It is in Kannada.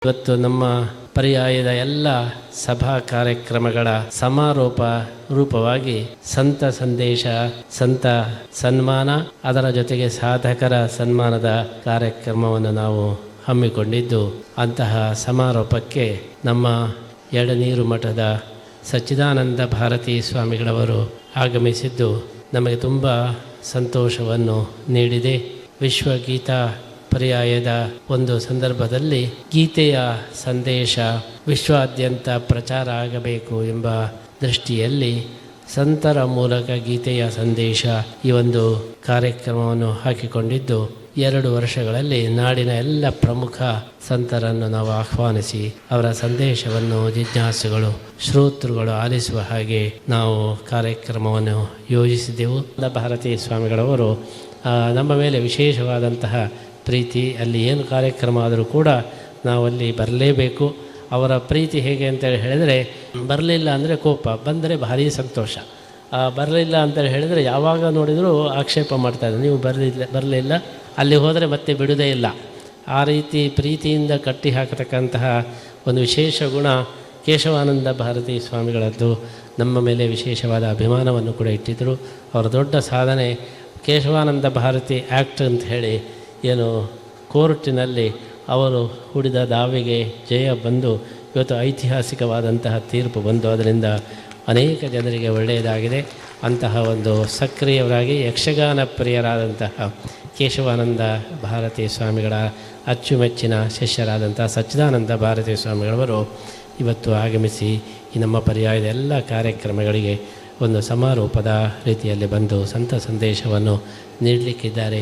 ಇವತ್ತು ನಮ್ಮ ಪರ್ಯಾಯದ ಎಲ್ಲ ಸಭಾ ಕಾರ್ಯಕ್ರಮಗಳ ಸಮಾರೋಪ ರೂಪವಾಗಿ ಸಂತ ಸಂದೇಶ, ಸಂತ ಸನ್ಮಾನ, ಅದರ ಜೊತೆಗೆ ಸಾಧಕರ ಸನ್ಮಾನದ ಕಾರ್ಯಕ್ರಮವನ್ನು ನಾವು ಹಮ್ಮಿಕೊಂಡಿದ್ದು, ಅಂತಹ ಸಮಾರೋಪಕ್ಕೆ ನಮ್ಮ ಎಳನೀರು ಮಠದ ಸಚ್ಚಿದಾನಂದ ಭಾರತೀ ಸ್ವಾಮಿಗಳವರು ಆಗಮಿಸಿದ್ದು ನಮಗೆ ತುಂಬ ಸಂತೋಷವನ್ನು ನೀಡಿದೆ. ವಿಶ್ವಗೀತಾ ಪರ್ಯಾಯದ ಒಂದು ಸಂದರ್ಭದಲ್ಲಿ ಗೀತೆಯ ಸಂದೇಶ ವಿಶ್ವಾದ್ಯಂತ ಪ್ರಚಾರ ಆಗಬೇಕು ಎಂಬ ದೃಷ್ಟಿಯಲ್ಲಿ ಸಂತರ ಮೂಲಕ ಗೀತೆಯ ಸಂದೇಶ ಈ ಒಂದು ಕಾರ್ಯಕ್ರಮವನ್ನು ಹಾಕಿಕೊಂಡಿದ್ದು, 2 ವರ್ಷಗಳಲ್ಲಿ ನಾಡಿನ ಎಲ್ಲ ಪ್ರಮುಖ ಸಂತರನ್ನು ನಾವು ಆಹ್ವಾನಿಸಿ ಅವರ ಸಂದೇಶವನ್ನು ಜಿಜ್ಞಾಸುಗಳು, ಶ್ರೋತೃಗಳು ಆಲಿಸುವ ಹಾಗೆ ನಾವು ಕಾರ್ಯಕ್ರಮವನ್ನು ಯೋಜಿಸಿದೆವು. ಭಾರತೀ ಸ್ವಾಮಿಗಳವರು ನಮ್ಮ ಮೇಲೆ ವಿಶೇಷವಾದಂತಹ ಪ್ರೀತಿ, ಅಲ್ಲಿ ಏನು ಕಾರ್ಯಕ್ರಮ ಆದರೂ ಕೂಡ ನಾವಲ್ಲಿ ಬರಲೇಬೇಕು. ಅವರ ಪ್ರೀತಿ ಹೇಗೆ ಅಂತೇಳಿ ಹೇಳಿದರೆ, ಬರಲಿಲ್ಲ ಅಂದರೆ ಕೋಪ, ಬಂದರೆ ಭಾರಿ ಸಂತೋಷ. ಬರಲಿಲ್ಲ ಅಂತೇಳಿ ಹೇಳಿದರೆ ಯಾವಾಗ ನೋಡಿದರೂ ಆಕ್ಷೇಪ ಮಾಡ್ತಾಯಿದ್ರು, ನೀವು ಬರಲಿಲ್ಲ ಅಲ್ಲಿ ಹೋದರೆ ಮತ್ತೆ ಬಿಡುವುದೇ ಇಲ್ಲ. ಆ ರೀತಿ ಪ್ರೀತಿಯಿಂದ ಕಟ್ಟಿ ಹಾಕತಕ್ಕಂತಹ ಒಂದು ವಿಶೇಷ ಗುಣ ಕೇಶವಾನಂದ ಭಾರತೀ ಸ್ವಾಮಿಗಳದ್ದು. ನಮ್ಮ ಮೇಲೆ ವಿಶೇಷವಾದ ಅಭಿಮಾನವನ್ನು ಕೂಡ ಇಟ್ಟಿದ್ದರು. ಅವರ ದೊಡ್ಡ ಸಾಧನೆ ಕೇಶವಾನಂದ ಭಾರತಿ ಆ್ಯಕ್ಟ್ ಅಂತ ಹೇಳಿ ಏನು ಕೋರ್ಟಿನಲ್ಲಿ ಅವರು ಹೂಡಿದ ದಾವೆಗೆ ಜಯ ಬಂದು ಇವತ್ತು ಐತಿಹಾಸಿಕವಾದಂತಹ ತೀರ್ಪು ಬಂದು ಅದರಿಂದ ಅನೇಕ ಜನರಿಗೆ ಒಳ್ಳೆಯದಾಗಿದೆ. ಅಂತಹ ಒಂದು ಸಕ್ರಿಯವರಾಗಿ ಯಕ್ಷಗಾನ ಪ್ರಿಯರಾದಂತಹ ಕೇಶವಾನಂದ ಭಾರತೀ ಸ್ವಾಮಿಗಳ ಅಚ್ಚುಮೆಚ್ಚಿನ ಶಿಷ್ಯರಾದಂಥ ಸಚ್ಚಿದಾನಂದ ಭಾರತೀ ಸ್ವಾಮಿಗಳವರು ಇವತ್ತು ಆಗಮಿಸಿ ಈ ನಮ್ಮ ಪರ್ಯಾಯದ ಎಲ್ಲ ಕಾರ್ಯಕ್ರಮಗಳಿಗೆ ಒಂದು ಸಮಾರೋಪದ ರೀತಿಯಲ್ಲಿ ಬಂದು ಸಂತ ಸಂದೇಶವನ್ನು ನೀಡಲಿಕ್ಕಿದ್ದಾರೆ.